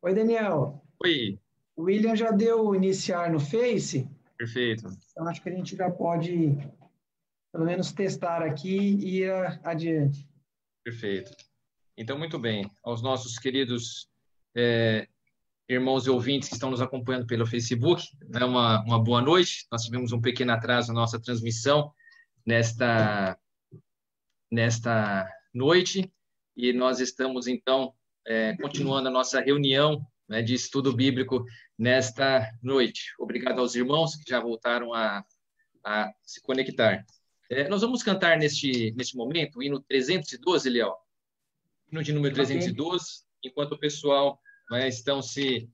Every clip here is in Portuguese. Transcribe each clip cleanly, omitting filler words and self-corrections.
Oi, Daniel. Oi, O William já deu iniciar no Face, perfeito, então acho que a gente já pode, pelo menos, testar aqui e ir adiante. perfeito. Então, muito bem. Aos nossos queridos irmãos e ouvintes que estão nos acompanhando pelo Facebook, né, uma boa noite. Nós tivemos um pequeno atraso na nossa transmissão nesta, nesta noite e nós estamos, então, continuando a nossa reunião, né, de estudo bíblico nesta noite. Obrigado aos irmãos que já voltaram a se conectar. Nós vamos cantar neste momento o hino 312, Léo. Hino de número Ok. 312, enquanto o pessoal, né, estão se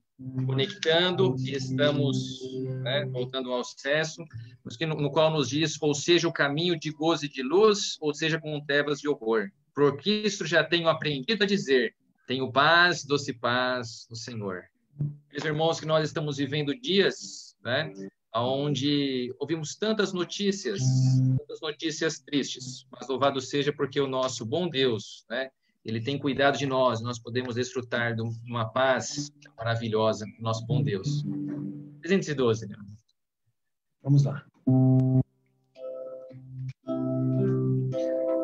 conectando e estamos, né, voltando ao acesso, no qual nos diz, ou seja, o caminho de gozo e de luz, ou seja, com trevas de horror. Por Cristo já tenho aprendido a dizer, tenho paz, doce paz do Senhor. Meus irmãos, que nós estamos vivendo dias, né, onde ouvimos tantas notícias tristes, mas louvado seja porque o nosso bom Deus, né, ele tem cuidado de nós podemos desfrutar de uma paz maravilhosa, nosso bom Deus. 312, né? Vamos lá.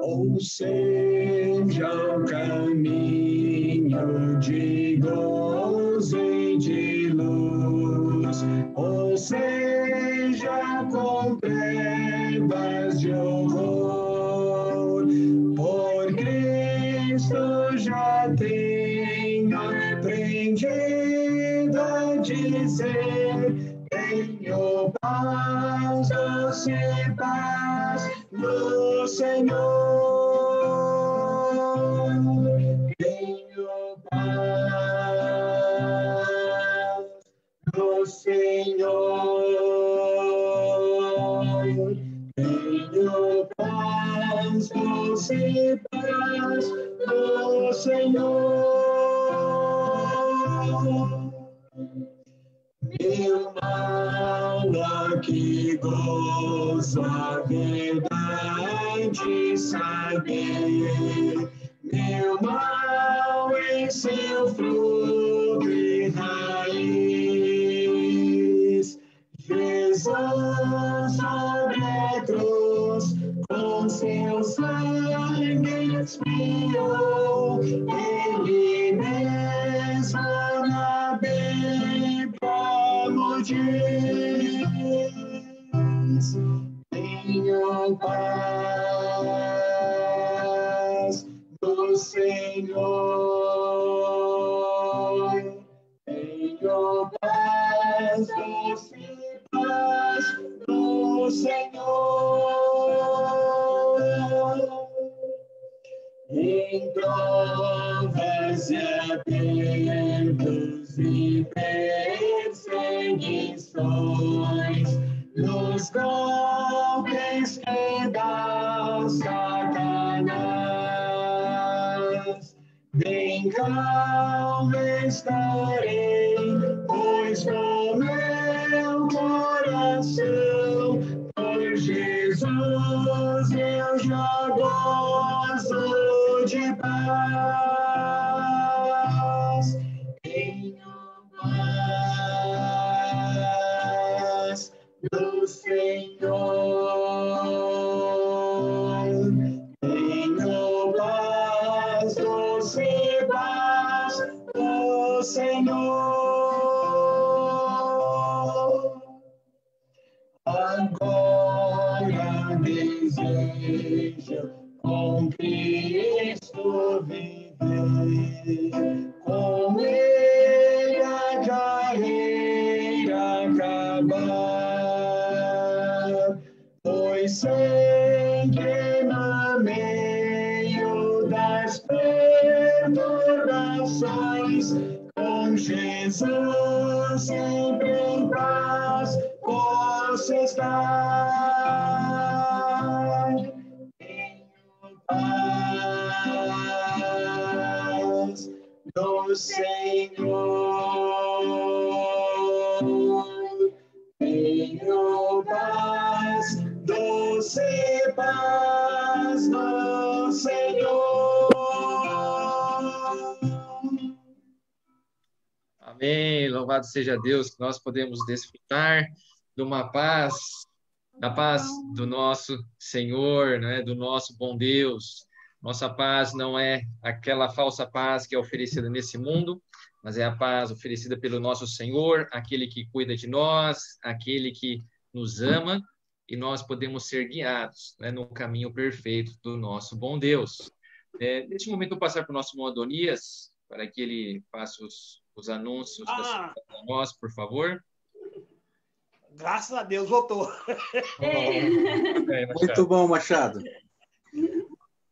Ou seja, o caminho de gozo e de luz, ou seja, com trevas de horror, por Cristo já tenho aprendido a dizer, tenho paz, doce paz do Senhor. Tenho paz do Senhor. Tenho paz, doce paz do Senhor. Meu mal aqui gozo a verdade saber, meu mal em seu fruto e raiz. Jesus sobre a cruz, com seu sangue expiou, ele mesmo na Bíblia diz, tenho paz do Senhor, tenho paz, doce paz do Senhor. Em provas e apertos e perseguições, nos golpes que dá Satanás, bem calmo estarei, pois no meu coração, por Jesus eu já gozo de paz. Tenho paz do Senhor. Tenho paz, doce paz do Senhor. Agora desejo com Cristo viver, com Ele a carreira acabar, pois sei que no meio das perturbações, com Jesus sempre em paz posso estar. Tenho paz do Senhor. Tenho paz, doce paz do Senhor. Amém. Louvado seja Deus que nós podemos desfrutar de uma paz, da paz do nosso Senhor, né? Do nosso bom Deus. Nossa paz não é aquela falsa paz que é oferecida nesse mundo, mas é a paz oferecida pelo nosso Senhor, aquele que cuida de nós, aquele que nos ama, e nós podemos ser guiados, né, no caminho perfeito do nosso bom Deus. Neste momento, eu vou passar para o nosso irmão Adonias, para que ele faça os anúncios da semana para nós, por favor. Graças a Deus, voltou. Muito bom, Machado.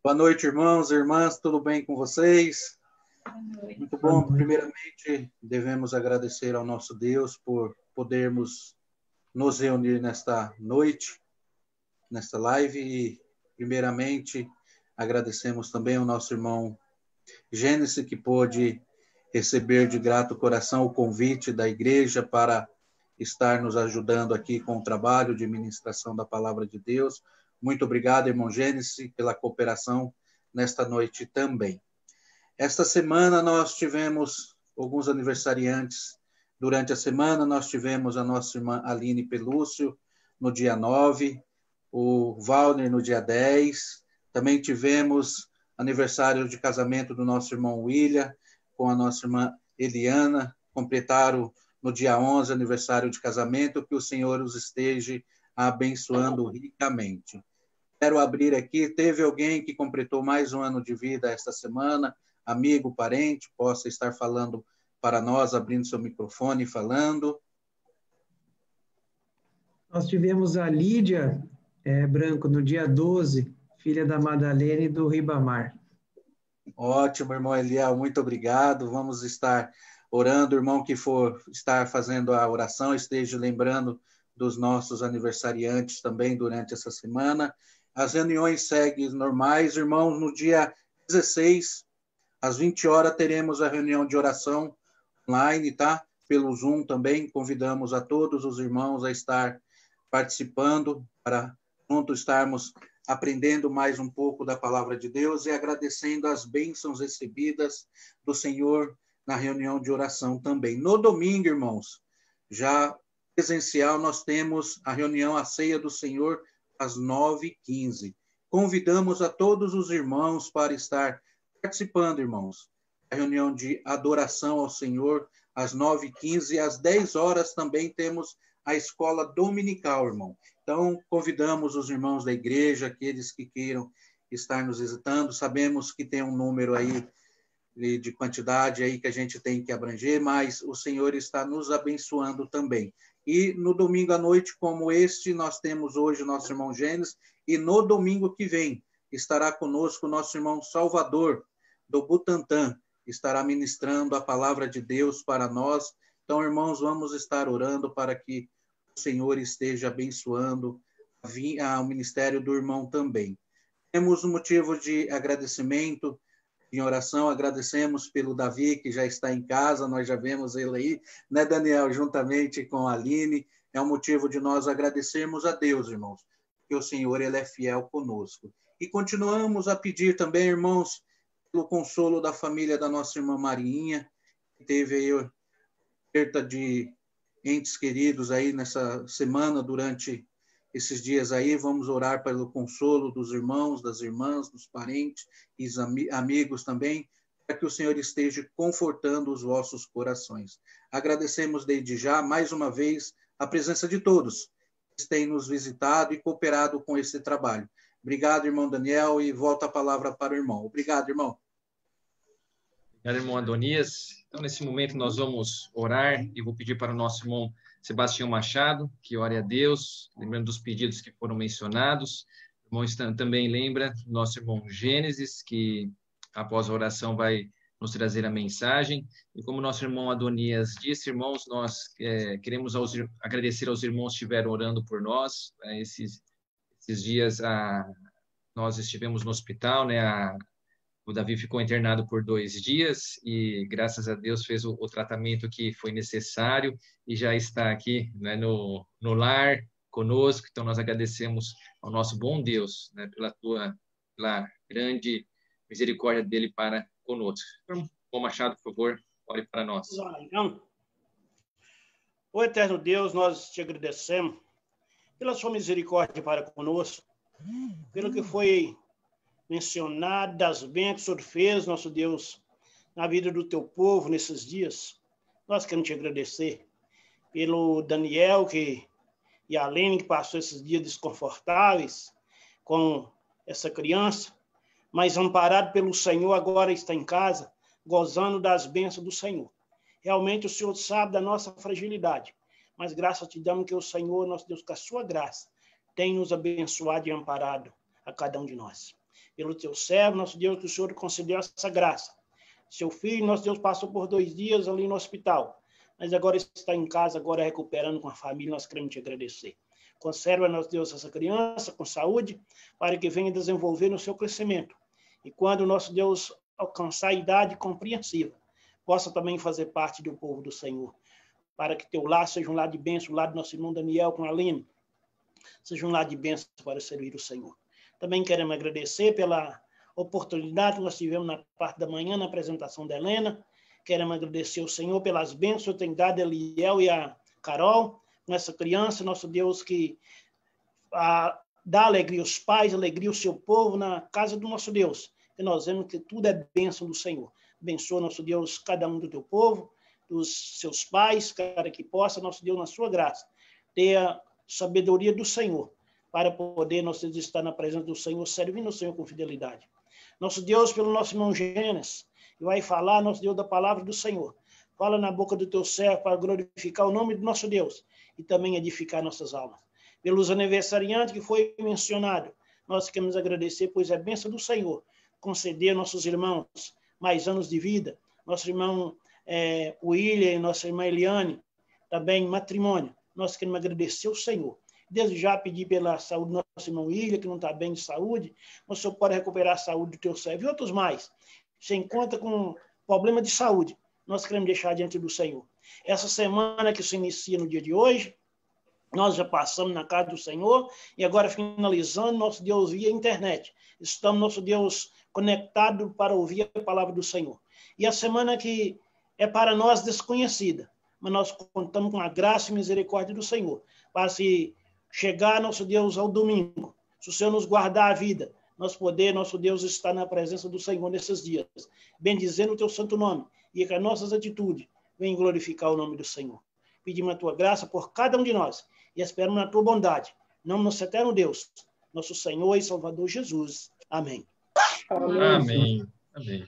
Boa noite, irmãos e irmãs, tudo bem com vocês? Muito bom. Primeiramente, devemos agradecer ao nosso Deus por podermos nos reunir nesta noite, nesta live, e primeiramente agradecemos também ao nosso irmão Gênesis, que pôde receber de grato coração o convite da igreja para estar nos ajudando aqui com o trabalho de ministração da palavra de Deus. Muito obrigado, irmão Gênesis, pela cooperação nesta noite também. Esta semana nós tivemos alguns aniversariantes. Durante a semana nós tivemos a nossa irmã Aline Pelúcio no dia 9, o Valner no dia 10. Também tivemos aniversário de casamento do nosso irmão William com a nossa irmã Eliana. Completaram no dia 11 aniversário de casamento. Que o Senhor os esteja abençoando ricamente. Quero abrir aqui, teve alguém que completou mais um ano de vida esta semana, amigo, parente, possa estar falando para nós, abrindo seu microfone e falando. Nós tivemos a Lídia Branco no dia 12, filha da Madalena e do Ribamar. Ótimo, irmão Eliel, muito obrigado. Vamos estar orando, irmão que for estar fazendo a oração, esteja lembrando dos nossos aniversariantes também durante essa semana. As reuniões seguem normais, irmãos. No dia 16, às 20 horas, teremos a reunião de oração online, tá? Pelo Zoom também. Convidamos a todos os irmãos a estar participando para juntos estarmos aprendendo mais um pouco da palavra de Deus e agradecendo as bênçãos recebidas do Senhor na reunião de oração também. No domingo, irmãos, já presencial, nós temos a reunião, a ceia do Senhor, às 9h15. Convidamos a todos os irmãos para estar participando, irmãos, da reunião de adoração ao Senhor, às 9h15, e às 10 horas também temos a escola dominical, irmão. Então, convidamos os irmãos da igreja, aqueles que queiram estar nos visitando. Sabemos que tem um número aí de quantidade aí que a gente tem que abranger, mas o Senhor está nos abençoando também. E no domingo à noite, como este, nós temos hoje o nosso irmão Gênesis, e no domingo que vem estará conosco o nosso irmão Salvador, do Butantã, estará ministrando a palavra de Deus para nós. Então, irmãos, vamos estar orando para que o Senhor esteja abençoando o ministério do irmão também. Temos um motivo de agradecimento em oração, agradecemos pelo Davi, que já está em casa, nós já vemos ele aí, né, Daniel, juntamente com a Aline. É um motivo de nós agradecermos a Deus, irmãos, que o Senhor, ele é fiel conosco. E continuamos a pedir também, irmãos, pelo consolo da família da nossa irmã Marinha, que teve aí perda de entes queridos aí nessa semana, durante esses dias aí. Vamos orar pelo consolo dos irmãos, das irmãs, dos parentes e amigos também, para que o Senhor esteja confortando os vossos corações. Agradecemos desde já, mais uma vez, a presença de todos que têm nos visitado e cooperado com esse trabalho. Obrigado, irmão Daniel, e volta a palavra para o irmão. Obrigado, irmão. Obrigado, irmão Adonias. Então, nesse momento, nós vamos orar e vou pedir para o nosso irmão Sebastião Machado, que ore a Deus, lembrando dos pedidos que foram mencionados. O irmão também lembra do nosso irmão Gênesis, que após a oração vai nos trazer a mensagem. E como nosso irmão Adonias disse, irmãos, nós queremos agradecer aos irmãos que estiveram orando por nós. Esses dias nós estivemos no hospital, né? O Davi ficou internado por 2 dias e, graças a Deus, fez o tratamento que foi necessário e já está aqui, né, no lar conosco. Então, nós agradecemos ao nosso bom Deus, né, pela grande misericórdia dele para conosco. Então, bom Machado, por favor, ore para nós. Então, Ó eterno Deus, nós te agradecemos pela sua misericórdia para conosco, pelo que foi mencionado das bênçãos que o Senhor fez, nosso Deus, na vida do teu povo nesses dias. Nós queremos te agradecer pelo Daniel e a Lene, que passou esses dias desconfortáveis com essa criança, mas amparado pelo Senhor, agora está em casa, gozando das bênçãos do Senhor. Realmente o Senhor sabe da nossa fragilidade, mas graças te damos que o Senhor, nosso Deus, com a sua graça, tem nos abençoado e amparado a cada um de nós. Pelo teu servo, nosso Deus, que o Senhor concedeu essa graça. Seu filho, nosso Deus, passou por 2 dias ali no hospital, mas agora está em casa, agora recuperando com a família, nós queremos te agradecer. Conserva, nosso Deus, essa criança com saúde, para que venha desenvolver no seu crescimento. E quando, nosso Deus, alcançar a idade compreensiva, possa também fazer parte do povo do Senhor, para que teu lar seja um lar de bênção, o lar do nosso irmão Daniel com a Aline, seja um lar de bênção para servir o Senhor. Também queremos agradecer pela oportunidade que nós tivemos na parte da manhã, na apresentação da Helena. Queremos agradecer ao Senhor pelas bênçãos que tem dado a Eliel e a Carol, com essa criança, nosso Deus, que dá alegria aos pais, alegria ao seu povo na casa do nosso Deus. E nós vemos que tudo é bênção do Senhor. Abençoa, nosso Deus, cada um do teu povo, dos seus pais, para que possa, nosso Deus, na sua graça, ter a sabedoria do Senhor, para poder, nosso Deus, estar na presença do Senhor, servindo o Senhor com fidelidade. Nosso Deus, pelo nosso irmão Gênesis, que vai falar, nosso Deus, da palavra do Senhor. Fala na boca do teu servo para glorificar o nome do nosso Deus e também edificar nossas almas. Pelos aniversariantes que foi mencionado, nós queremos agradecer, pois é bênção do Senhor conceder aos nossos irmãos mais anos de vida. Nosso irmão William e nossa irmã Eliane, também matrimônio. Nós queremos agradecer ao Senhor. Desde já pedir pela saúde do nosso irmão William, que não está bem de saúde, o Senhor pode recuperar a saúde do teu servo e outros mais. Você encontra com problema de saúde, nós queremos deixar diante do Senhor. Essa semana que se inicia no dia de hoje, nós já passamos na casa do Senhor e agora finalizando, nosso Deus, via internet. Estamos, nosso Deus, conectado para ouvir a palavra do Senhor. E a semana que é para nós desconhecida, mas nós contamos com a graça e misericórdia do Senhor, para se chegar, nosso Deus, ao domingo, se o Senhor nos guardar a vida, nós poder, nosso Deus, estar na presença do Senhor nesses dias, bendizendo o teu santo nome, e que as nossas atitudes venham glorificar o nome do Senhor. Pedimos a tua graça por cada um de nós, e esperamos na tua bondade, em nome do nosso eterno Deus, nosso Senhor e Salvador Jesus. Amém. Amém. Amém.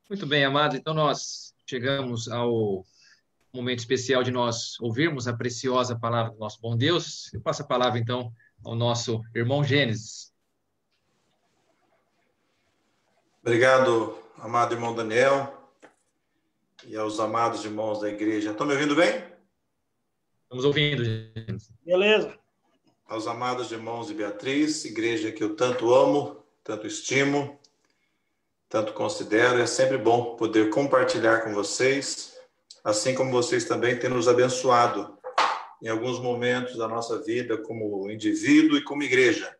Muito bem, amado. Então, nós chegamos ao momento especial de nós ouvirmos a preciosa palavra do nosso bom Deus. Eu passo a palavra, então, ao nosso irmão Gênesis. Obrigado, amado irmão Daniel, e aos amados irmãos da igreja. Estão me ouvindo bem? Estamos ouvindo, Gênesis. Beleza. Aos amados irmãos de Beatriz, igreja que eu tanto amo, tanto estimo, tanto considero. É sempre bom poder compartilhar com vocês, assim como vocês também têm nos abençoado em alguns momentos da nossa vida como indivíduo e como igreja.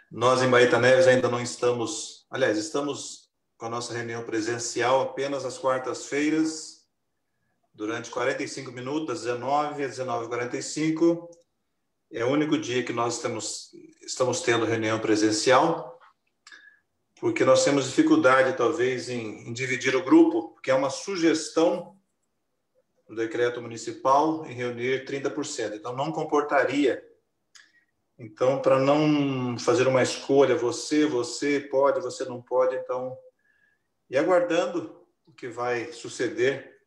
Nós em Baeta Neves ainda não estamos, aliás, estamos com a nossa reunião presencial apenas às quartas-feiras, durante 45 minutos, das 19 às 19h45. É o único dia que nós estamos tendo reunião presencial, porque nós temos dificuldade, talvez, em dividir o grupo, porque é uma sugestão do decreto municipal em reunir 30%. Então, não comportaria. Então, para não fazer uma escolha, você pode, você não pode, então... E aguardando o que vai suceder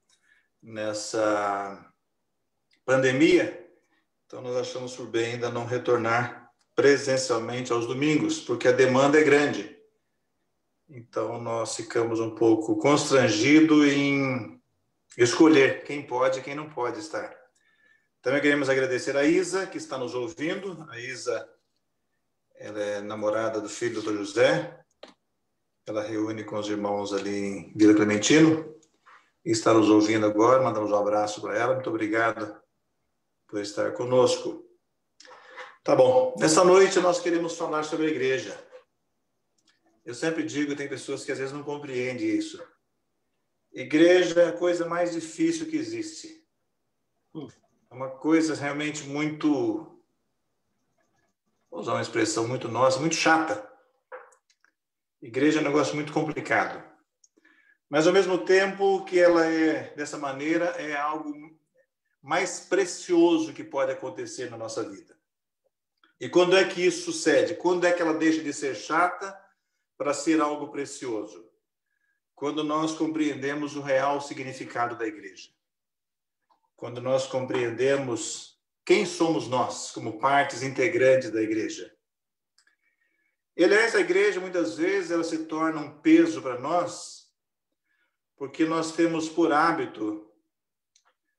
nessa pandemia, então nós achamos por bem ainda não retornar presencialmente aos domingos, porque a demanda é grande. Então, nós ficamos um pouco constrangidos em escolher quem pode e quem não pode estar. Também queremos agradecer a Isa, que está nos ouvindo. A Isa, ela é namorada do filho do Dr. José. Ela reúne com os irmãos ali em Vila Clementino. E está nos ouvindo agora. Mandamos um abraço para ela. Muito obrigado por estar conosco. Tá bom. Nessa noite, nós queremos falar sobre a igreja. Eu sempre digo, tem pessoas que às vezes não compreendem isso. Igreja é a coisa mais difícil que existe. É uma coisa realmente muito, vou usar uma expressão muito nossa, muito chata. Igreja é um negócio muito complicado. Mas, ao mesmo tempo que ela é dessa maneira, é algo mais precioso que pode acontecer na nossa vida. E quando é que isso sucede? Quando é que ela deixa de ser chata para ser algo precioso? Quando nós compreendemos o real significado da igreja. Quando nós compreendemos quem somos nós, como partes integrantes da igreja. E, aliás, a igreja, muitas vezes, ela se torna um peso para nós, porque nós temos por hábito,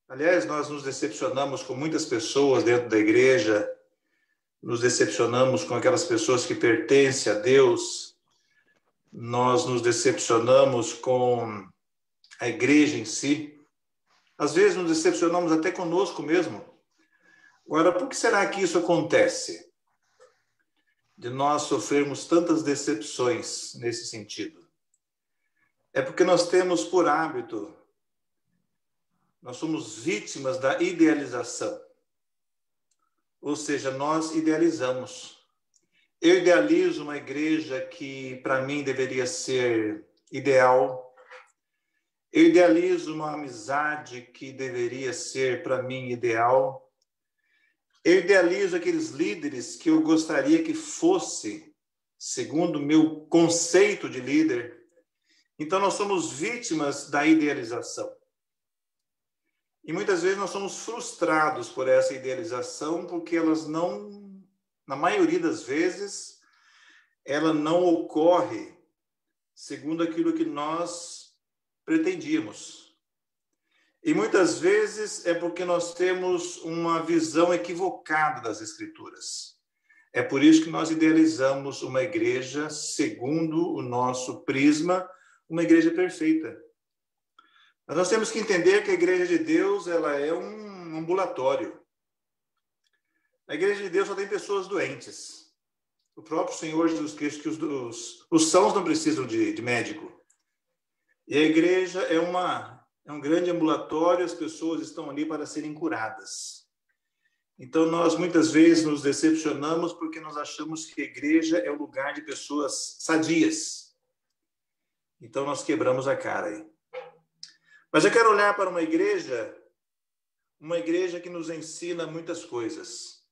aliás, nós nos decepcionamos com muitas pessoas dentro da igreja, nos decepcionamos com aquelas pessoas que pertencem a Deus, nós nos decepcionamos com a igreja em si, às vezes nos decepcionamos até conosco mesmo. Agora, por que será que isso acontece? De nós sofrermos tantas decepções nesse sentido? É porque nós temos por hábito, nós somos vítimas da idealização. Ou seja, nós idealizamos. Eu idealizo uma igreja que, para mim, deveria ser ideal. Eu idealizo uma amizade que deveria ser, para mim, ideal. Eu idealizo aqueles líderes que eu gostaria que fosse, segundo o meu conceito de líder. Então, nós somos vítimas da idealização. E muitas vezes nós somos frustrados por essa idealização, porque elas não, na maioria das vezes, ela não ocorre segundo aquilo que nós pretendíamos. E muitas vezes é porque nós temos uma visão equivocada das Escrituras. É por isso que nós idealizamos uma igreja segundo o nosso prisma, uma igreja perfeita. Mas nós temos que entender que a igreja de Deus, ela é um ambulatório. A igreja de Deus só tem pessoas doentes. O próprio Senhor Jesus Cristo, que os sãos não precisam de médico. E a igreja é um grande ambulatório, as pessoas estão ali para serem curadas. Então, nós muitas vezes nos decepcionamos porque nós achamos que a igreja é o lugar de pessoas sadias. Então, nós quebramos a cara aí. Mas eu quero olhar para uma igreja que nos ensina muitas coisas.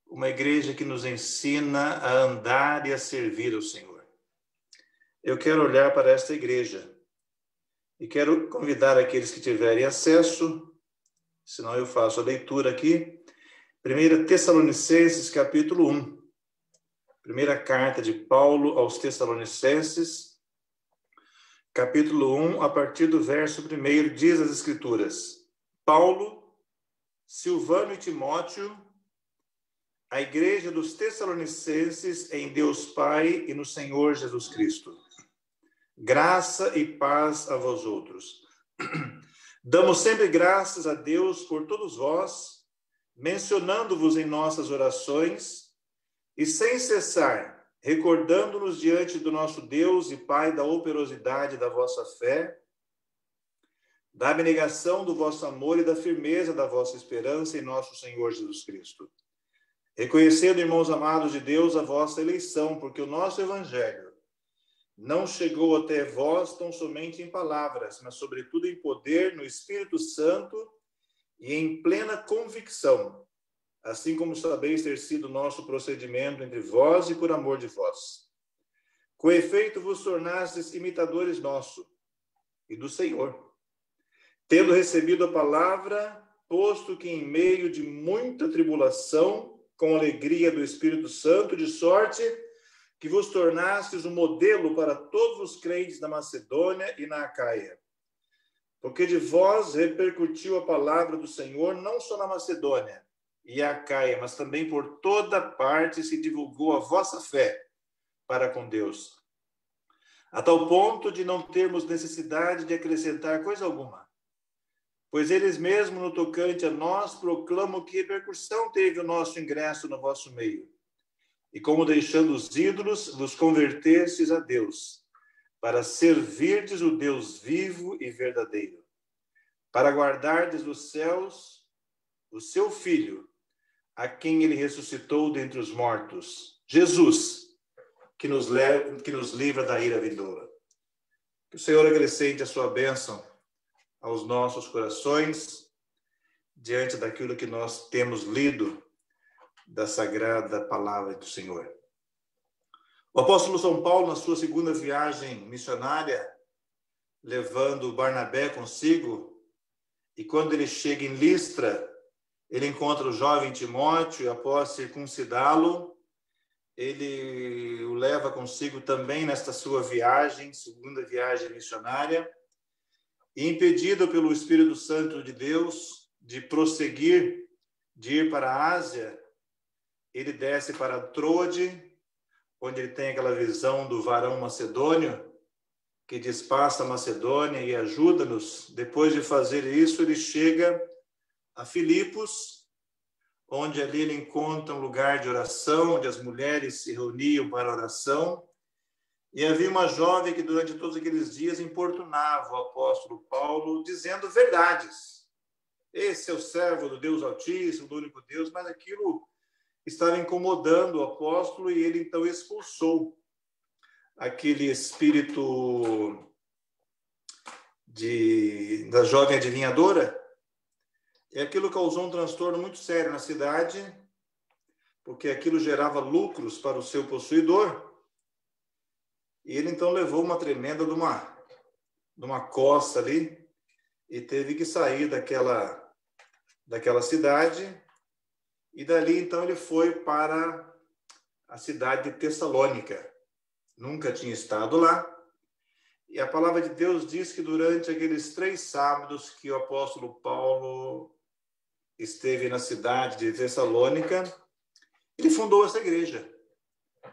Uma igreja que nos ensina a andar e a servir ao Senhor. Eu quero olhar para esta igreja e quero convidar aqueles que tiverem acesso, senão eu faço a leitura aqui, 1 Tessalonicenses, capítulo 1. Primeira carta de Paulo aos Tessalonicenses, capítulo 1, a partir do verso 1, diz as Escrituras: Paulo, Silvano e Timóteo, a igreja dos Tessalonicenses em Deus Pai e no Senhor Jesus Cristo. Graça e paz a vós outros. Damos sempre graças a Deus por todos vós, mencionando-vos em nossas orações, e sem cessar, recordando-nos diante do nosso Deus e Pai da operosidade da vossa fé, da abnegação do vosso amor e da firmeza da vossa esperança em nosso Senhor Jesus Cristo. Reconhecendo, irmãos amados de Deus, a vossa eleição, porque o nosso evangelho não chegou até vós tão somente em palavras, mas sobretudo em poder, no Espírito Santo e em plena convicção, assim como sabeis ter sido nosso procedimento entre vós e por amor de vós. Com efeito vos tornastes imitadores nosso e do Senhor, tendo recebido a palavra, posto que em meio de muita tribulação, com alegria do Espírito Santo, de sorte que vos tornastes um modelo para todos os crentes da Macedônia e na Acaia. Porque de vós repercutiu a palavra do Senhor não só na Macedônia e a Acaia, mas também por toda parte se divulgou a vossa fé para com Deus, a tal ponto de não termos necessidade de acrescentar coisa alguma. Pois eles mesmos, no tocante a nós, proclamam que repercussão teve o nosso ingresso no vosso meio. E como deixando os ídolos, vos convertestes a Deus, para servirdes o Deus vivo e verdadeiro, para guardardes dos céus o seu Filho, a quem ele ressuscitou dentre os mortos, Jesus, que nos livra da ira vindoura. Que o Senhor acrescente a sua bênção aos nossos corações, diante daquilo que nós temos lido da sagrada palavra do Senhor. O apóstolo São Paulo, na sua segunda viagem missionária, levando Barnabé consigo, e quando ele chega em Listra, ele encontra o jovem Timóteo, e após circuncidá-lo, ele o leva consigo também nesta sua viagem, segunda viagem missionária, e impedido pelo Espírito Santo de Deus de prosseguir, de ir para a Ásia, ele desce para Troade, onde ele tem aquela visão do varão macedônio, que diz, passa a Macedônia e ajuda-nos. Depois de fazer isso, ele chega a Filipos, onde ali ele encontra um lugar de oração, onde as mulheres se reuniam para oração, e havia uma jovem que durante todos aqueles dias importunava o apóstolo Paulo, dizendo verdades. Esse é o servo do Deus Altíssimo, do único Deus, mas aquilo estava incomodando o apóstolo e ele então expulsou aquele espírito da jovem adivinhadora. E aquilo causou um transtorno muito sério na cidade, porque aquilo gerava lucros para o seu possuidor. E ele então levou uma tremenda de uma coça ali e teve que sair daquela cidade. E dali então ele foi para a cidade de Tessalônica. Nunca tinha estado lá. E a palavra de Deus diz que durante aqueles 3 sábados que o apóstolo Paulo esteve na cidade de Tessalônica, ele fundou essa igreja.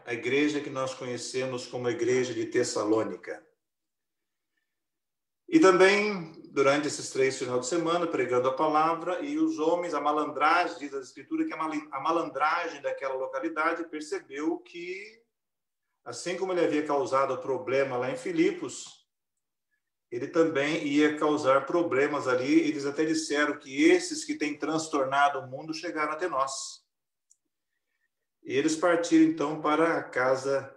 A igreja que nós conhecemos como a igreja de Tessalônica. E também, durante esses 3 finais de semana, pregando a palavra, e os homens, a malandragem, diz a Escritura, que a malandragem daquela localidade percebeu que, assim como ele havia causado problema lá em Filipos, ele também ia causar problemas ali. Eles até disseram que esses que têm transtornado o mundo chegaram até nós. E eles partiram, então, para a casa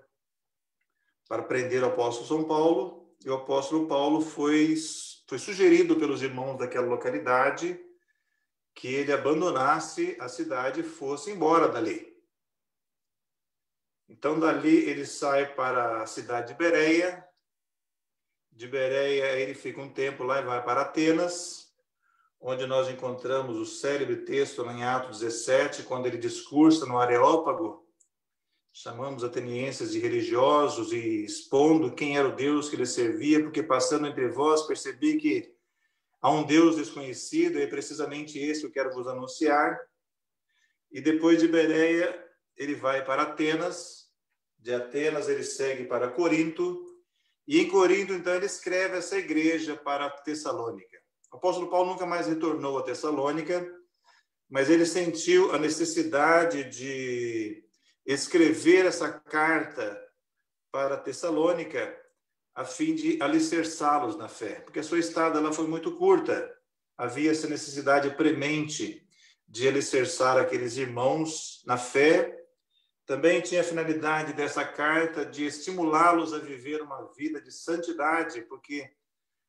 para prender o apóstolo São Paulo. E o apóstolo Paulo foi sugerido pelos irmãos daquela localidade que ele abandonasse a cidade e fosse embora dali. Então, dali ele sai para a cidade de Bereia. De Bereia, ele fica um tempo lá e vai para Atenas, onde nós encontramos o célebre texto lá em Atos 17, quando ele discursa no Areópago, chamamos atenienses de religiosos e expondo quem era o Deus que ele servia, porque passando entre vós percebi que há um Deus desconhecido, e é precisamente esse que eu quero vos anunciar. E depois de Bereia, ele vai para Atenas, de Atenas ele segue para Corinto, e em Corinto, então, ele escreve essa igreja para Tessalônica. O apóstolo Paulo nunca mais retornou a Tessalônica, mas ele sentiu a necessidade de escrever essa carta para Tessalônica a fim de alicerçá-los na fé, porque a sua estada lá foi muito curta. Havia essa necessidade premente de alicerçar aqueles irmãos na fé. Também tinha a finalidade dessa carta de estimulá-los a viver uma vida de santidade, porque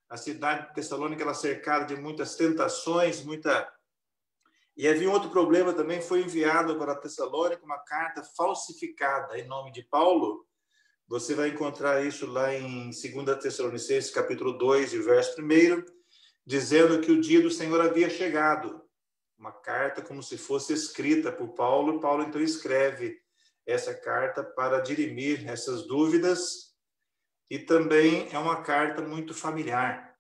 a cidade de Tessalônica era cercada de muitas tentações, E havia um outro problema também, foi enviado para Tessalônica uma carta falsificada em nome de Paulo. Você vai encontrar isso lá em 2 Tessalonicenses, capítulo 2, verso 1, dizendo que o dia do Senhor havia chegado. Uma carta como se fosse escrita por Paulo. Paulo, então, escreve essa carta para dirimir essas dúvidas. E também é uma carta muito familiar,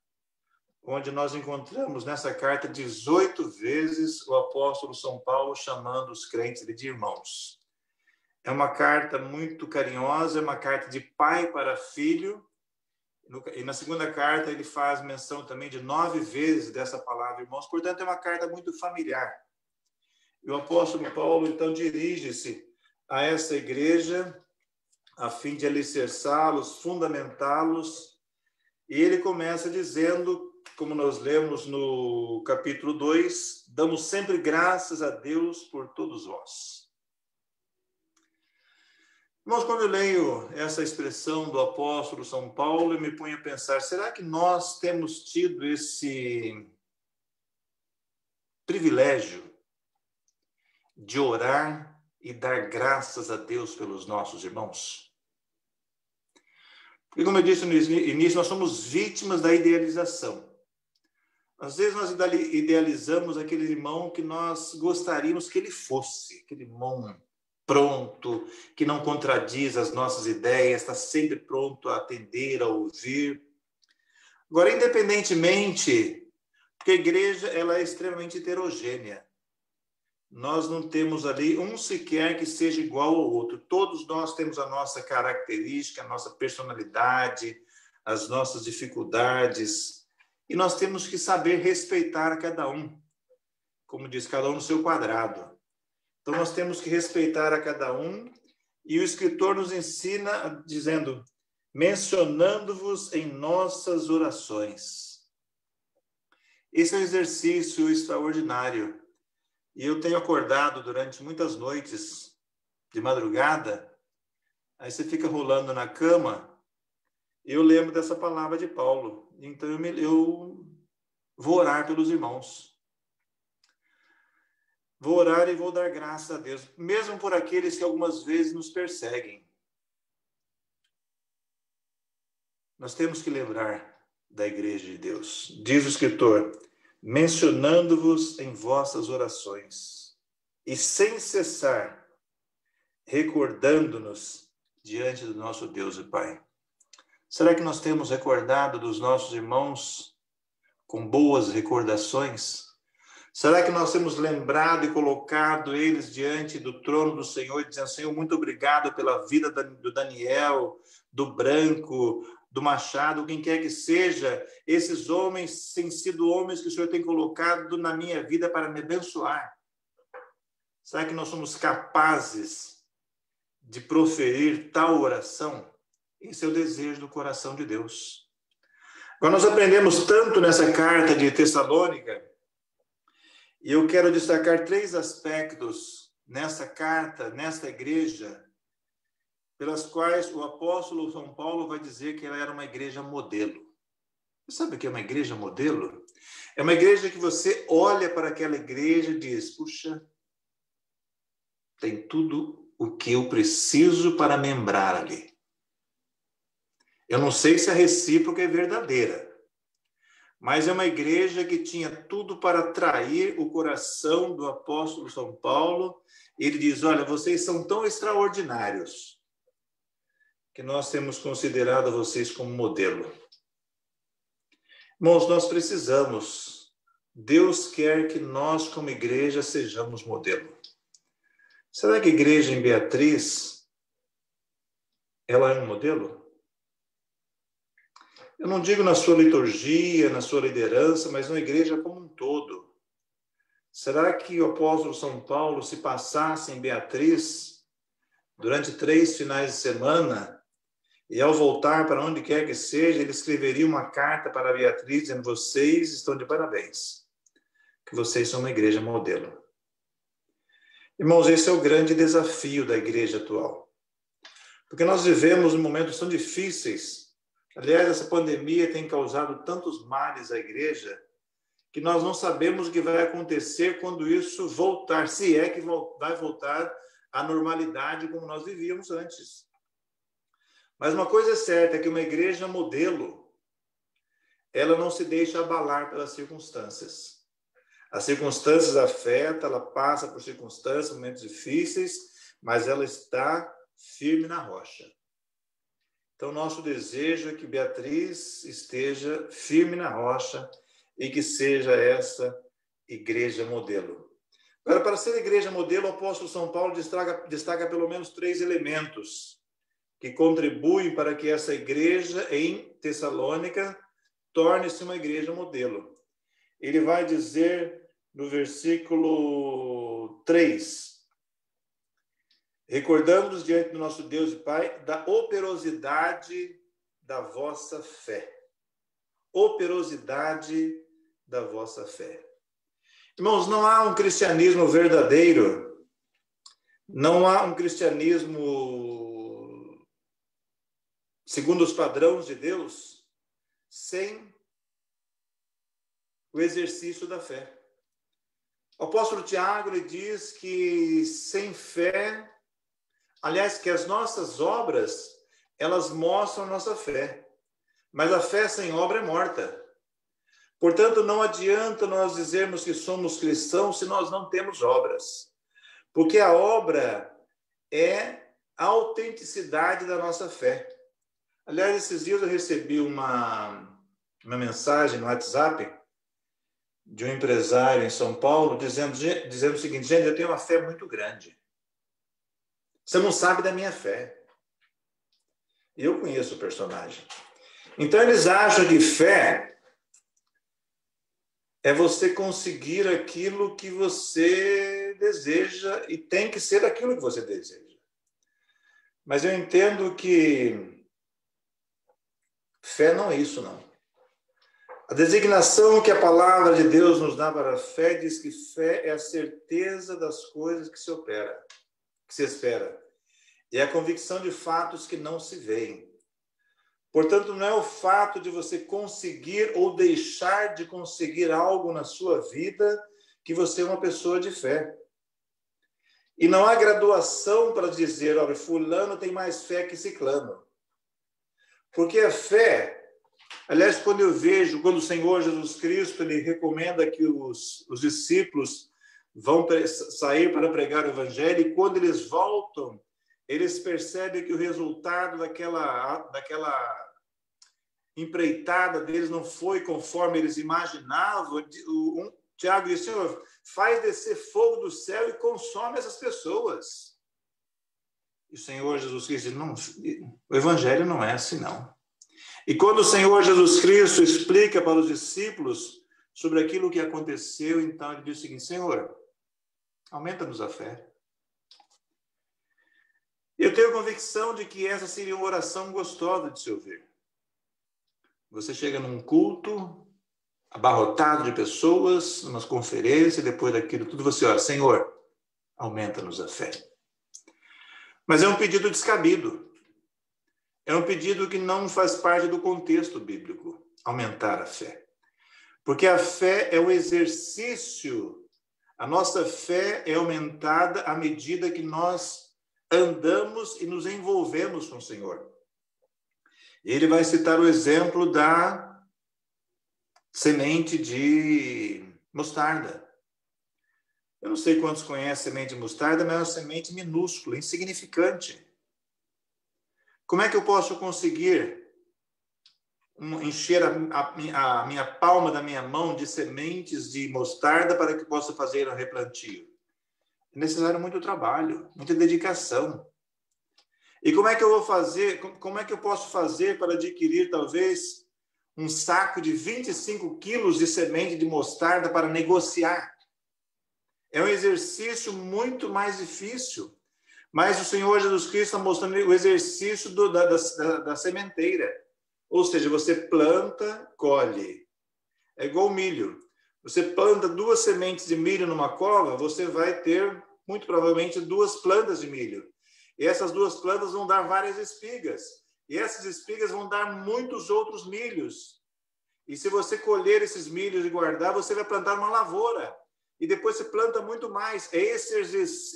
onde nós encontramos nessa carta 18 vezes o apóstolo São Paulo chamando os crentes de irmãos. É uma carta muito carinhosa, é uma carta de pai para filho. E na segunda carta ele faz menção também de 9 vezes dessa palavra irmãos. Portanto, é uma carta muito familiar. E o apóstolo Paulo, então, dirige-se a essa igreja a fim de alicerçá-los, fundamentá-los. E ele começa dizendo como nós lemos no capítulo 2, damos sempre graças a Deus por todos vós. Irmãos, quando eu leio essa expressão do apóstolo São Paulo, eu me ponho a pensar, será que nós temos tido esse privilégio de orar e dar graças a Deus pelos nossos irmãos? Porque, como eu disse no início, nós somos vítimas da idealização. Às vezes nós idealizamos aquele irmão que nós gostaríamos que ele fosse, aquele irmão pronto, que não contradiz as nossas ideias, está sempre pronto a atender, a ouvir. Agora, independentemente, porque a igreja ela é extremamente heterogênea. Nós não temos ali um sequer que seja igual ao outro. Todos nós temos a nossa característica, a nossa personalidade, as nossas dificuldades. E nós temos que saber respeitar cada um. Como diz, cada um no seu quadrado. Então, nós temos que respeitar a cada um. E o escritor nos ensina dizendo, mencionando-vos em nossas orações. Esse é um exercício extraordinário. E eu tenho acordado durante muitas noites de madrugada, aí você fica rolando na cama, e eu lembro dessa palavra de Paulo. Então eu vou orar pelos irmãos. Vou orar e vou dar graças a Deus, mesmo por aqueles que algumas vezes nos perseguem. Nós temos que lembrar da igreja de Deus. Diz o escritor, mencionando-vos em vossas orações, e sem cessar, recordando-nos diante do nosso Deus e Pai. Será que nós temos recordado dos nossos irmãos com boas recordações? Será que nós temos lembrado e colocado eles diante do trono do Senhor e dizendo, Senhor, muito obrigado pela vida do Daniel, do Branco, do Machado, quem quer que seja, esses homens têm sido homens que o Senhor tem colocado na minha vida para me abençoar. Será que nós somos capazes de proferir tal oração? Esse é o desejo do coração de Deus. Agora, nós aprendemos tanto nessa carta de Tessalônica, e eu quero destacar 3 aspectos nessa carta, nesta igreja, pelas quais o apóstolo São Paulo vai dizer que ela era uma igreja modelo. Você sabe o que é uma igreja modelo? É uma igreja que você olha para aquela igreja e diz, puxa, tem tudo o que eu preciso para membrar ali. Eu não sei se a recíproca é verdadeira, mas é uma igreja que tinha tudo para atrair o coração do apóstolo São Paulo. Ele diz, olha, vocês são tão extraordinários que nós temos considerado vocês como modelo. Irmãos, nós precisamos. Deus quer que nós, como igreja, sejamos modelo. Será que a igreja em Beatriz, ela é um modelo? Eu não digo na sua liturgia, na sua liderança, mas na igreja como um todo. Será que o apóstolo São Paulo, se passasse em Beatriz durante 3 finais de semana, e ao voltar para onde quer que seja, ele escreveria uma carta para Beatriz dizendo, vocês estão de parabéns, que vocês são uma igreja modelo. Irmãos, esse é o grande desafio da igreja atual. Porque nós vivemos momentos tão difíceis. Aliás, essa pandemia tem causado tantos males à igreja que nós não sabemos o que vai acontecer quando isso voltar, se é que vai voltar à normalidade como nós vivíamos antes. Mas uma coisa é certa, é que uma igreja modelo, ela não se deixa abalar pelas circunstâncias. As circunstâncias afetam, ela passa por circunstâncias, momentos difíceis, mas ela está firme na rocha. Então, nosso desejo é que Beatriz esteja firme na rocha e que seja essa igreja modelo. Agora, para ser igreja modelo, o apóstolo São Paulo destaca pelo menos 3 elementos que contribuem para que essa igreja em Tessalônica torne-se uma igreja modelo. Ele vai dizer no versículo 3, recordando-nos diante do nosso Deus e Pai da operosidade da vossa fé. operosidade da vossa fé. Irmãos, não há um cristianismo verdadeiro, não há um cristianismo segundo os padrões de Deus, sem o exercício da fé. O apóstolo Tiago ele diz que sem fé, aliás, que as nossas obras, elas mostram a nossa fé, mas a fé sem obra é morta. Portanto, não adianta nós dizermos que somos cristãos se nós não temos obras, porque a obra é a autenticidade da nossa fé. Aliás, esses dias eu recebi uma mensagem no WhatsApp de um empresário em São Paulo dizendo o seguinte: gente, eu tenho uma fé muito grande. Você não sabe da minha fé. Eu conheço o personagem. Então, eles acham que fé é você conseguir aquilo que você deseja e tem que ser aquilo que você deseja. Mas eu entendo que fé não é isso, não. A designação que a palavra de Deus nos dá para a fé diz que fé é a certeza das coisas que se espera. E a convicção de fatos que não se veem. Portanto, não é o fato de você conseguir ou deixar de conseguir algo na sua vida que você é uma pessoa de fé. E não há graduação para dizer, olha, fulano tem mais fé que ciclano. Porque a fé, aliás, quando o Senhor Jesus Cristo ele recomenda que os discípulos vão sair para pregar o evangelho, e quando eles voltam, eles percebem que o resultado daquela empreitada deles não foi conforme eles imaginavam. Tiago disse: Senhor, faz descer fogo do céu e consome essas pessoas. E o Senhor Jesus Cristo diz: não, o evangelho não é assim, não. E quando o Senhor Jesus Cristo explica para os discípulos sobre aquilo que aconteceu, então ele diz o seguinte: Senhor, aumenta-nos a fé. Eu tenho convicção de que essa seria uma oração gostosa de se ouvir. Você chega num culto, abarrotado de pessoas, numa conferência, depois daquilo tudo, você ora: Senhor, aumenta-nos a fé. Mas é um pedido descabido. É um pedido que não faz parte do contexto bíblico, aumentar a fé. Porque a fé é o exercício, a nossa fé é aumentada à medida que nós andamos e nos envolvemos com o Senhor. Ele vai citar o exemplo da semente de mostarda. Eu não sei quantos conhecem a semente de mostarda, mas é uma semente minúscula, insignificante. Como é que eu posso conseguir encher a minha palma da minha mão de sementes de mostarda para que possa fazer um replantio? É necessário muito trabalho, muita dedicação. E como é que eu vou fazer? Como é que eu posso fazer para adquirir talvez um saco de 25 quilos de semente de mostarda para negociar? É um exercício muito mais difícil. Mas o Senhor Jesus Cristo está mostrando o exercício da sementeira. Ou seja, você planta, colhe. É igual milho. Você planta 2 sementes de milho numa cova, você vai ter, muito provavelmente, 2 plantas de milho. E essas 2 plantas vão dar várias espigas. E essas espigas vão dar muitos outros milhos. E se você colher esses milhos e guardar, você vai plantar uma lavoura. E depois você planta muito mais. É esse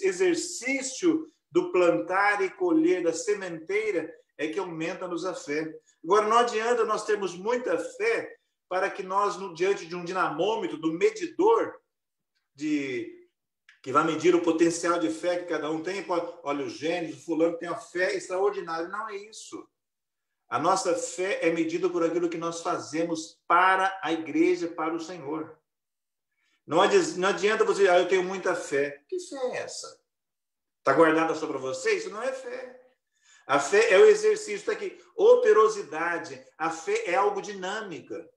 exercício do plantar e colher da sementeira é que aumenta-nos a fé. Agora, não adianta nós termos muita fé para que nós, diante de um dinamômetro, do medidor que vai medir o potencial de fé que cada um tem, olha, o Gênesis, o fulano tem uma fé extraordinária. Não é isso. A nossa fé é medida por aquilo que nós fazemos para a igreja, para o Senhor. Não adianta você dizer: eu tenho muita fé. Que fé é essa? Está guardada só para você? Isso não é fé. A fé é o exercício. Está aqui. Operosidade. A fé é algo dinâmica.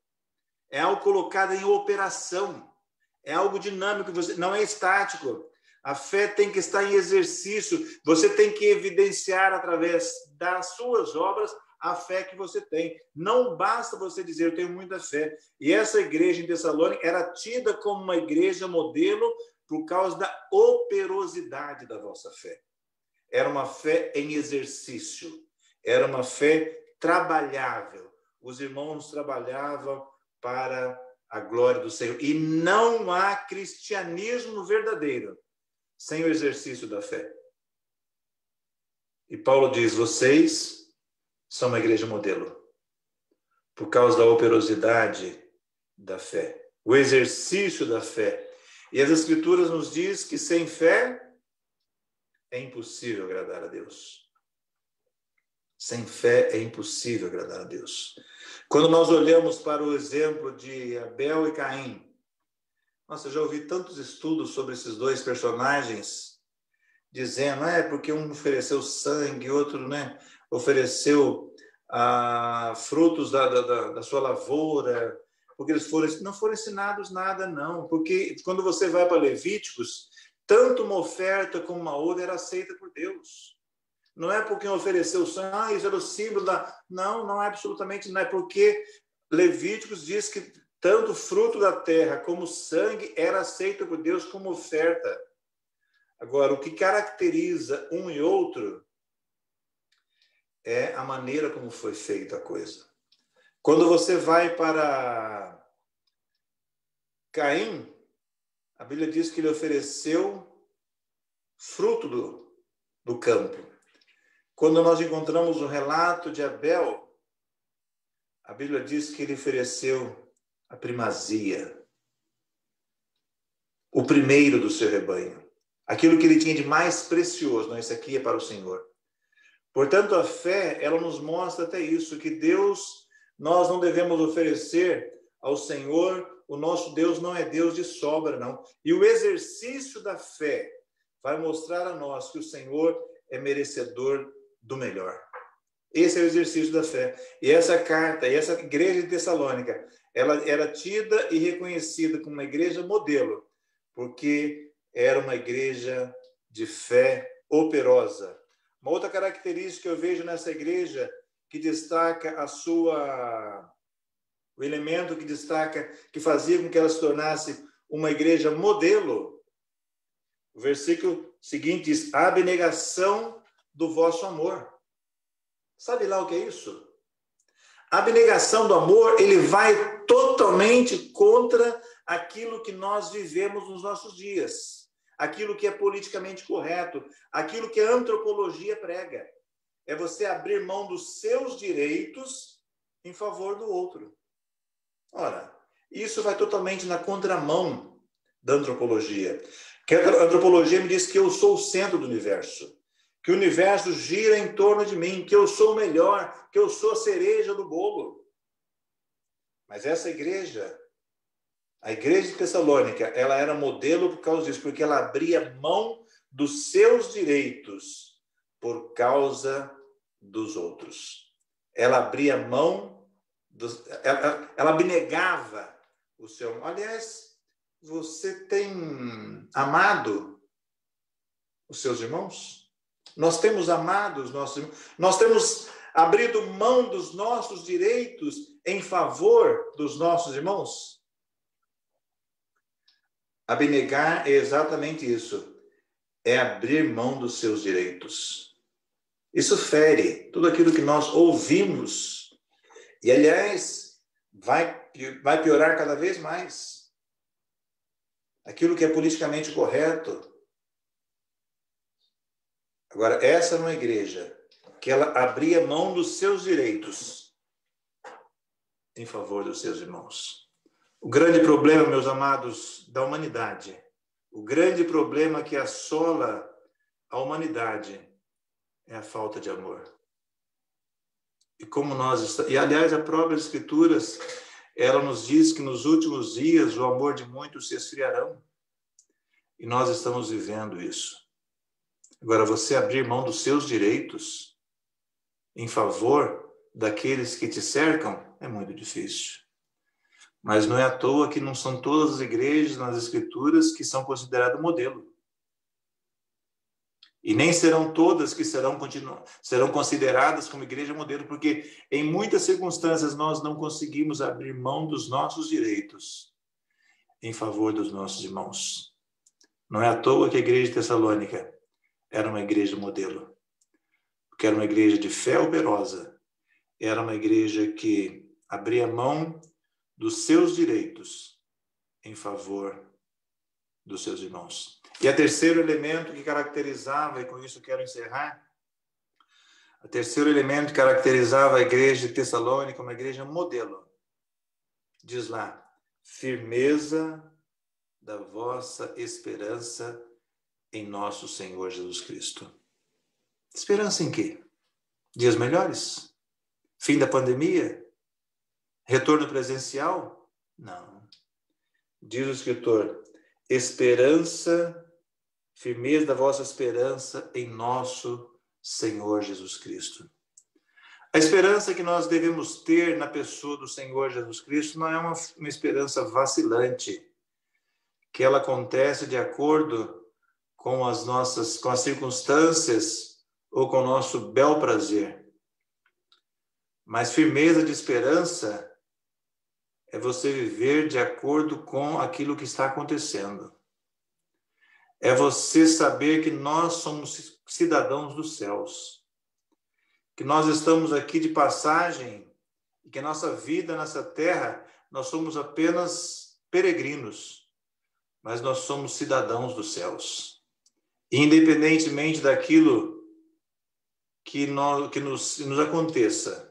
É algo colocado em operação. É algo dinâmico. Não é estático. A fé tem que estar em exercício. Você tem que evidenciar através das suas obras a fé que você tem. Não basta você dizer, eu tenho muita fé. E essa igreja em Tessalônica era tida como uma igreja modelo por causa da operosidade da vossa fé. Era uma fé em exercício. Era uma fé trabalhável. Os irmãos trabalhavam para a glória do Senhor. E não há cristianismo verdadeiro sem o exercício da fé. E Paulo diz, vocês são uma igreja modelo, por causa da operosidade da fé, o exercício da fé. E as Escrituras nos diz que sem fé é impossível agradar a Deus. Sem fé é impossível agradar a Deus. Quando nós olhamos para o exemplo de Abel e Caim, nossa, eu já ouvi tantos estudos sobre esses dois personagens, dizendo, porque um ofereceu sangue, outro, ofereceu frutos da sua lavoura, porque eles não foram ensinados nada, não. Porque quando você vai para Levíticos, tanto uma oferta como uma outra era aceita por Deus. Não é porque ofereceu sangue, isso era o símbolo da... Não é absolutamente, não é porque Levíticos diz que tanto o fruto da terra como o sangue era aceito por Deus como oferta. Agora, o que caracteriza um e outro é a maneira como foi feita a coisa. Quando você vai para Caim, a Bíblia diz que ele ofereceu fruto do campo. Quando nós encontramos o relato de Abel, a Bíblia diz que ele ofereceu a primazia, o primeiro do seu rebanho. Aquilo que ele tinha de mais precioso. Não, isso aqui é para o Senhor. Portanto, a fé, ela nos mostra até isso, que Deus, nós não devemos oferecer ao Senhor, o nosso Deus não é Deus de sobra, não. E o exercício da fé vai mostrar a nós que o Senhor é merecedor do melhor. Esse é o exercício da fé. E essa carta, e essa igreja de Tessalônica, ela era tida e reconhecida como uma igreja modelo, porque era uma igreja de fé operosa. Uma outra característica que eu vejo nessa igreja que destaca o elemento que destaca, que fazia com que ela se tornasse uma igreja modelo. O versículo seguinte diz, a abnegação do vosso amor. Sabe lá o que é isso? A abnegação do amor, ele vai totalmente contra aquilo que nós vivemos nos nossos dias. Aquilo que é politicamente correto, aquilo que a antropologia prega. É você abrir mão dos seus direitos em favor do outro. Ora, isso vai totalmente na contramão da antropologia. Que a antropologia me diz que eu sou o centro do universo, que o universo gira em torno de mim, que eu sou o melhor, que eu sou a cereja do bolo. Mas essa igreja, a igreja de Tessalônica, ela era modelo por causa disso, porque ela abria mão dos seus direitos por causa dos outros. Ela abria mão, ela abnegava o seu... Aliás, você tem amado os seus irmãos? Nós temos amado os nossos irmãos? Nós temos abrido mão dos nossos direitos em favor dos nossos irmãos? Abnegar é exatamente isso. É abrir mão dos seus direitos. Isso fere tudo aquilo que nós ouvimos. E, aliás, vai piorar cada vez mais. Aquilo que é politicamente correto. Agora, essa é uma igreja que ela abria mão dos seus direitos em favor dos seus irmãos. O grande problema, meus amados, da humanidade, o grande problema que assola a humanidade é a falta de amor. E aliás, a própria Escrituras, ela nos diz que nos últimos dias o amor de muitos se esfriarão. E nós estamos vivendo isso. Agora, você abrir mão dos seus direitos em favor daqueles que te cercam é muito difícil. Mas não é à toa que não são todas as igrejas nas Escrituras que são consideradas modelo. E nem serão todas que serão consideradas como igreja modelo, porque em muitas circunstâncias nós não conseguimos abrir mão dos nossos direitos em favor dos nossos irmãos. Não é à toa que a igreja de Tessalônica era uma igreja modelo, porque era uma igreja de fé operosa, era uma igreja que abria mão dos seus direitos em favor dos seus irmãos. E o terceiro elemento que caracterizava, e com isso quero encerrar, o terceiro elemento que caracterizava a igreja de Tessalônica, uma igreja modelo, diz lá, firmeza da vossa esperança em nosso Senhor Jesus Cristo. Esperança em quê? Dias melhores? Fim da pandemia? Retorno presencial? Não. Diz o escritor, esperança, firmeza da vossa esperança em nosso Senhor Jesus Cristo. A esperança que nós devemos ter na pessoa do Senhor Jesus Cristo não é uma esperança vacilante, que ela acontece de acordo com as circunstâncias ou com o nosso bel prazer. Mas firmeza de esperança é você viver de acordo com aquilo que está acontecendo. É você saber que nós somos cidadãos dos céus, que nós estamos aqui de passagem e que a nossa vida nessa terra, nós somos apenas peregrinos, mas nós somos cidadãos dos céus. Independentemente daquilo que nos aconteça,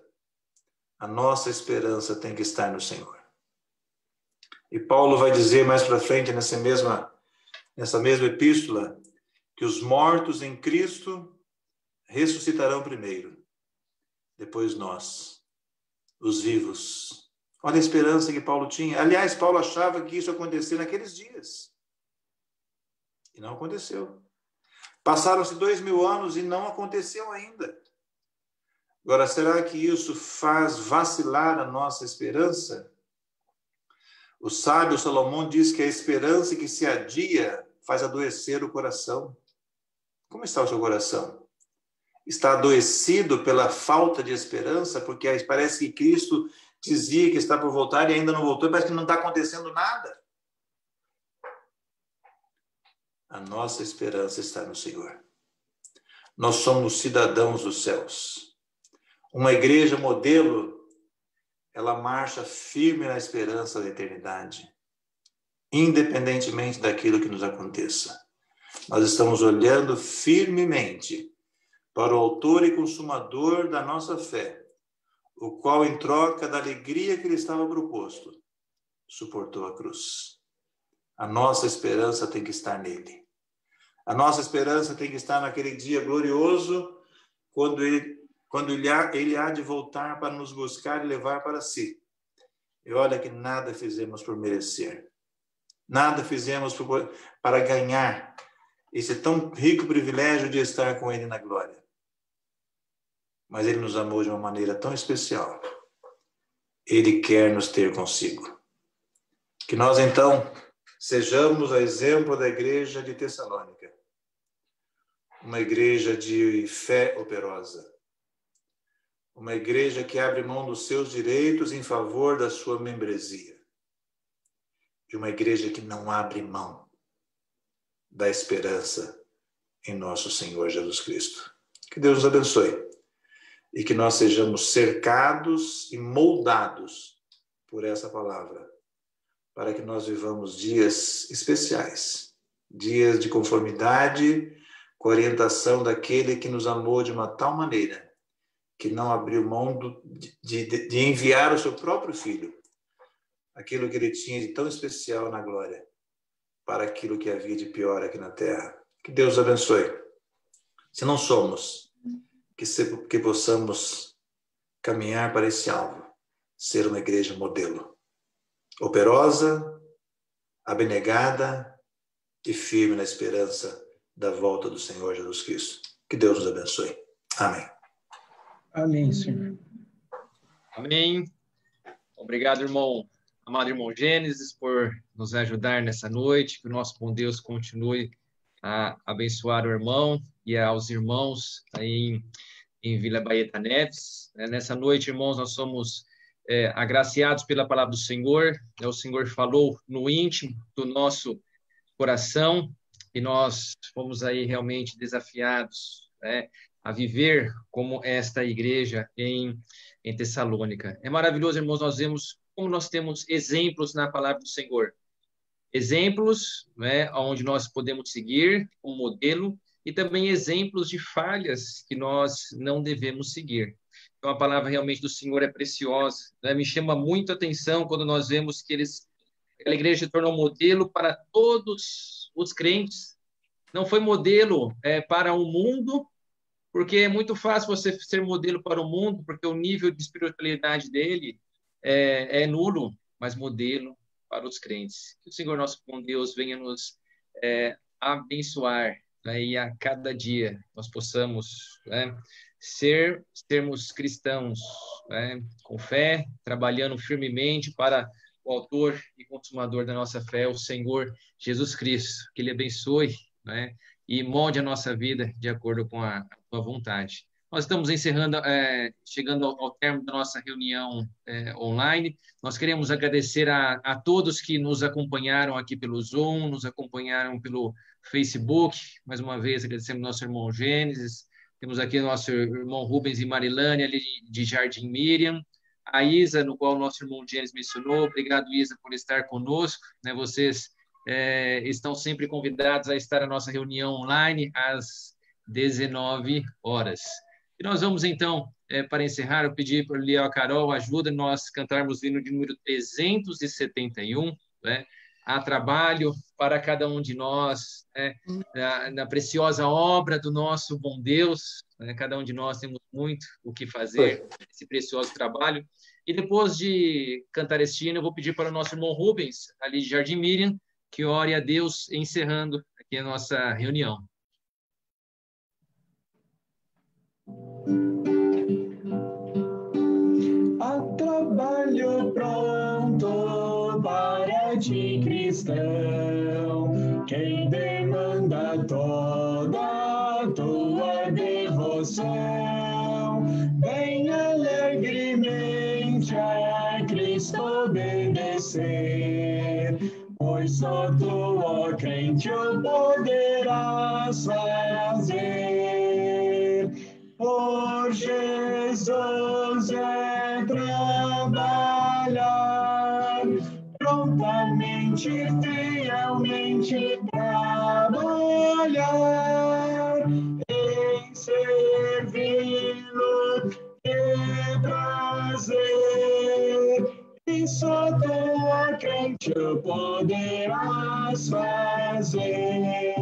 a nossa esperança tem que estar no Senhor. E Paulo vai dizer mais para frente nessa mesma epístola que os mortos em Cristo ressuscitarão primeiro, depois nós, os vivos. Olha a esperança que Paulo tinha. Aliás, Paulo achava que isso acontecia naqueles dias. E não aconteceu. Passaram-se 2000 anos e não aconteceu ainda. Agora, será que isso faz vacilar a nossa esperança? O sábio Salomão diz que a esperança que se adia faz adoecer o coração. Como está o seu coração? Está adoecido pela falta de esperança? Porque parece que Cristo dizia que está por voltar e ainda não voltou, parece que não está acontecendo nada. A nossa esperança está no Senhor. Nós somos cidadãos dos céus. Uma igreja modelo, ela marcha firme na esperança da eternidade, independentemente daquilo que nos aconteça. Nós estamos olhando firmemente para o autor e consumador da nossa fé, o qual, em troca da alegria que lhe estava proposto, suportou a cruz. A nossa esperança tem que estar nele. A nossa esperança tem que estar naquele dia glorioso, quando ele há de voltar para nos buscar e levar para si. E olha que nada fizemos por merecer. Nada fizemos para ganhar esse tão rico privilégio de estar com ele na glória. Mas ele nos amou de uma maneira tão especial. Ele quer nos ter consigo. Que nós, então, sejamos a exemplo da igreja de Tessalônica. Uma igreja de fé operosa. Uma igreja que abre mão dos seus direitos em favor da sua membresia. E uma igreja que não abre mão da esperança em nosso Senhor Jesus Cristo. Que Deus nos abençoe. E que nós sejamos cercados e moldados por essa palavra, para que nós vivamos dias especiais, dias de conformidade com a orientação daquele que nos amou de uma tal maneira, que não abriu mão de enviar o seu próprio Filho, aquilo que ele tinha de tão especial na glória, para aquilo que havia de pior aqui na terra. Que Deus abençoe. Se não somos, que possamos caminhar para esse alvo, ser uma igreja modelo, operosa, abnegada e firme na esperança da volta do Senhor Jesus Cristo. Que Deus nos abençoe. Amém. Amém, Senhor. Amém. Obrigado, amado irmão Gênesis, por nos ajudar nessa noite. Que o nosso bom Deus continue a abençoar o irmão e aos irmãos aí em Vila Baeta Neves. Nessa noite, irmãos, nós somos agraciados pela palavra do Senhor. O Senhor falou no íntimo do nosso coração e nós fomos aí realmente desafiados, a viver como esta igreja em Tessalônica. É maravilhoso, irmãos, nós vemos como nós temos exemplos na palavra do Senhor. Exemplos, onde nós podemos seguir um modelo, e também exemplos de falhas que nós não devemos seguir. Então, a palavra realmente do Senhor é preciosa. Me chama muito a atenção quando nós vemos que aquela igreja se tornou modelo para todos os crentes. Não foi modelo para o mundo, porque é muito fácil você ser modelo para o mundo, porque o nível de espiritualidade dele é nulo, mas modelo para os crentes. Que o Senhor nosso bom Deus venha nos abençoar, e a cada dia nós possamos sermos cristãos, com fé, trabalhando firmemente para o autor e consumador da nossa fé, o Senhor Jesus Cristo. Que Ele abençoe, e molde a nossa vida de acordo com a tua vontade. Nós estamos encerrando, chegando ao término da nossa reunião online. Nós queremos agradecer a todos que nos acompanharam aqui pelo Zoom, nos acompanharam pelo Facebook. Mais uma vez, agradecemos nosso irmão Gênesis. Temos aqui nosso irmão Rubens e Marilane, ali de Jardim Miriam. A Isa, no qual o nosso irmão Gênesis mencionou. Obrigado, Isa, por estar conosco. Vocês estão sempre convidados a estar na nossa reunião online às 19 horas. E nós vamos, então, para encerrar, eu pedi para o Liel e a Carol ajuda nós cantarmos o hino de número 371, Há trabalho para cada um de nós, na preciosa obra do nosso bom Deus, cada um de nós temos muito o que fazer, esse precioso trabalho. E depois de cantar este hino, eu vou pedir para o nosso irmão Rubens, ali de Jardim Miriam, que ore a Deus, encerrando aqui a nossa reunião. Há trabalho pronto para ti, cristão, quem demanda toda a tua devoção. Vem alegremente a Cristo obedecer, pois só tu, ó crente, o poderás fazer. Por Jesus trabalhar, prontamente, fielmente trabalhar, em servi-lo, ter prazer, e só tu, ó crente, o poderás fazer.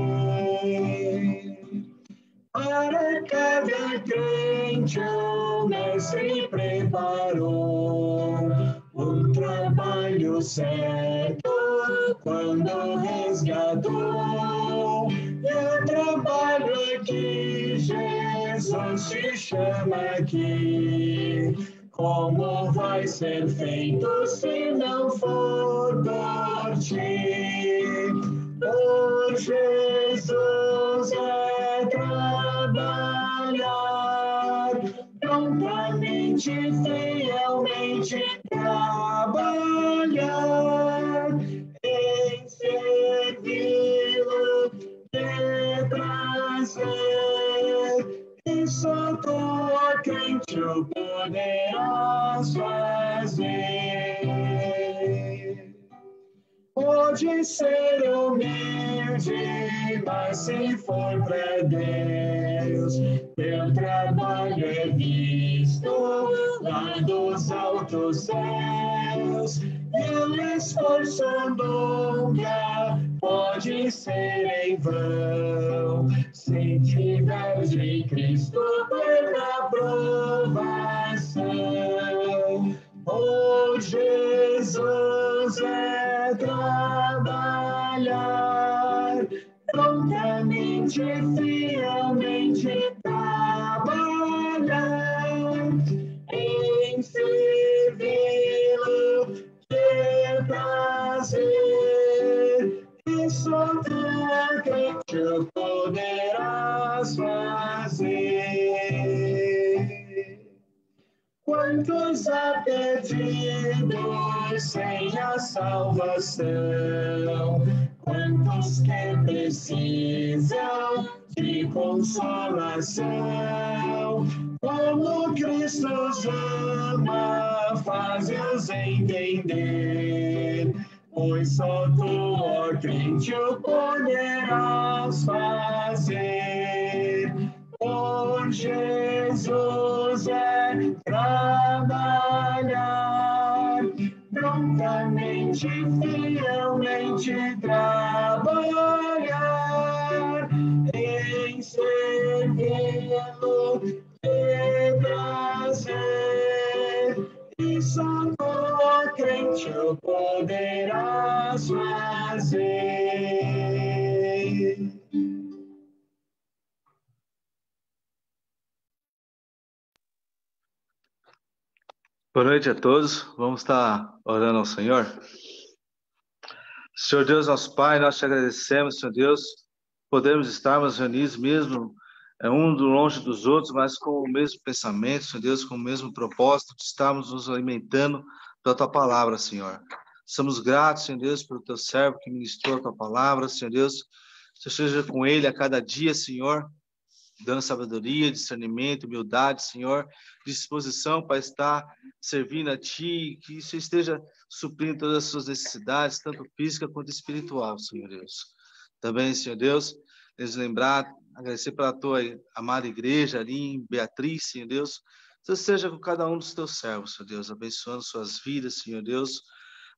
Para cada crente o Mestre preparou um trabalho certo quando resgatou. E o trabalho que Jesus te chama aqui, como vai ser feito se não for por ti? Por Jesus trabalhar, prontamente, fielmente trabalhar, em servi-lo, ter prazer, e só tu, ó crente, o poderás fazer. Pode ser humilde, mas se for para Deus, teu trabalho é visto lá dos altos céus. E o esforço nunca pode ser em vão, se tiver de Cristo plena aprovação. Oh, Jesus trabalhar, prontamente, fielmente trabalhar, em servi-lo, ter prazer, e só tu, ó crente, poderás fazer. perdidos sem a salvação. Quantos que precisam de consolação, como Cristo os ama, faz-os entender, pois só tu, ó crente, o poderás fazer. Por Jesus é trabalhar, prontamente, fielmente trabalhar, em servi-lo de prazer, e só tu, ó crente, o poderás fazer. Boa noite a todos. Vamos estar orando ao Senhor. Senhor Deus, nosso Pai, nós te agradecemos, Senhor Deus, podemos estarmos reunidos mesmo, um longe dos outros, mas com o mesmo pensamento, Senhor Deus, com o mesmo propósito, de estarmos nos alimentando da tua palavra, Senhor. Somos gratos, Senhor Deus, pelo teu servo que ministrou a tua palavra, Senhor Deus. Seja com ele a cada dia, Senhor, dando sabedoria, discernimento, humildade, Senhor, disposição para estar servindo a Ti, que isso esteja suprindo todas as suas necessidades, tanto física quanto espiritual, Senhor Deus. Também, Senhor Deus, nos lembrar, agradecer pela Tua amada igreja ali em Beatriz, Senhor Deus. Seja com cada um dos Teus servos, Senhor Deus, abençoando suas vidas, Senhor Deus,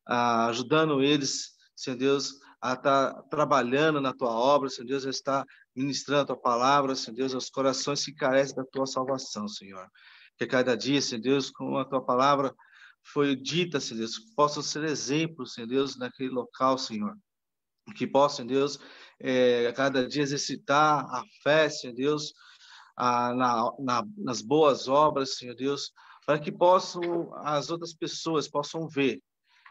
ajudando eles, Senhor Deus, a estar trabalhando na Tua obra, Senhor Deus, a estar ministrando a Tua palavra, Senhor Deus, aos corações que carecem da Tua salvação, Senhor. Que cada dia, Senhor Deus, como a Tua palavra foi dita, Senhor Deus, possam ser exemplos, Senhor Deus, naquele local, Senhor. Que possam, Senhor Deus, cada dia exercitar a fé, Senhor Deus, nas boas obras, Senhor Deus, para que possam, as outras pessoas possam ver,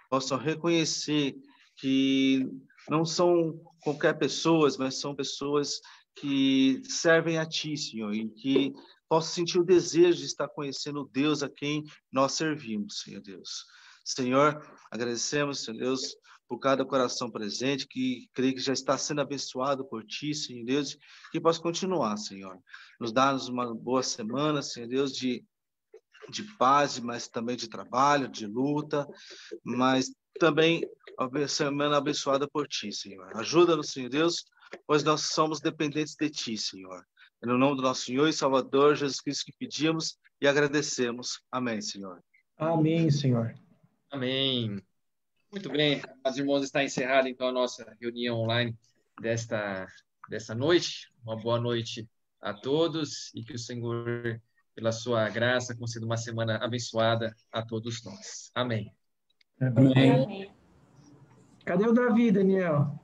possam reconhecer que não são qualquer pessoas, mas são pessoas que servem a Ti, Senhor, e que possam sentir o desejo de estar conhecendo o Deus a quem nós servimos, Senhor Deus. Senhor, agradecemos, Senhor Deus, por cada coração presente, que creio que já está sendo abençoado por Ti, Senhor Deus, que possa continuar, Senhor. Nos dá-nos uma boa semana, Senhor Deus, de paz, mas também de trabalho, de luta, mas também uma semana abençoada por Ti, Senhor. Ajuda-nos, Senhor Deus, pois nós somos dependentes de Ti, Senhor. É no nome do nosso Senhor e Salvador Jesus Cristo que pedimos e agradecemos. Amém, Senhor. Amém, Senhor. Amém. Muito bem, os irmãos, está encerrada então a nossa reunião online desta noite. Uma boa noite a todos e que o Senhor, pela sua graça, conceda uma semana abençoada a todos nós. Amém. Amém. Cadê o Davi, Daniel?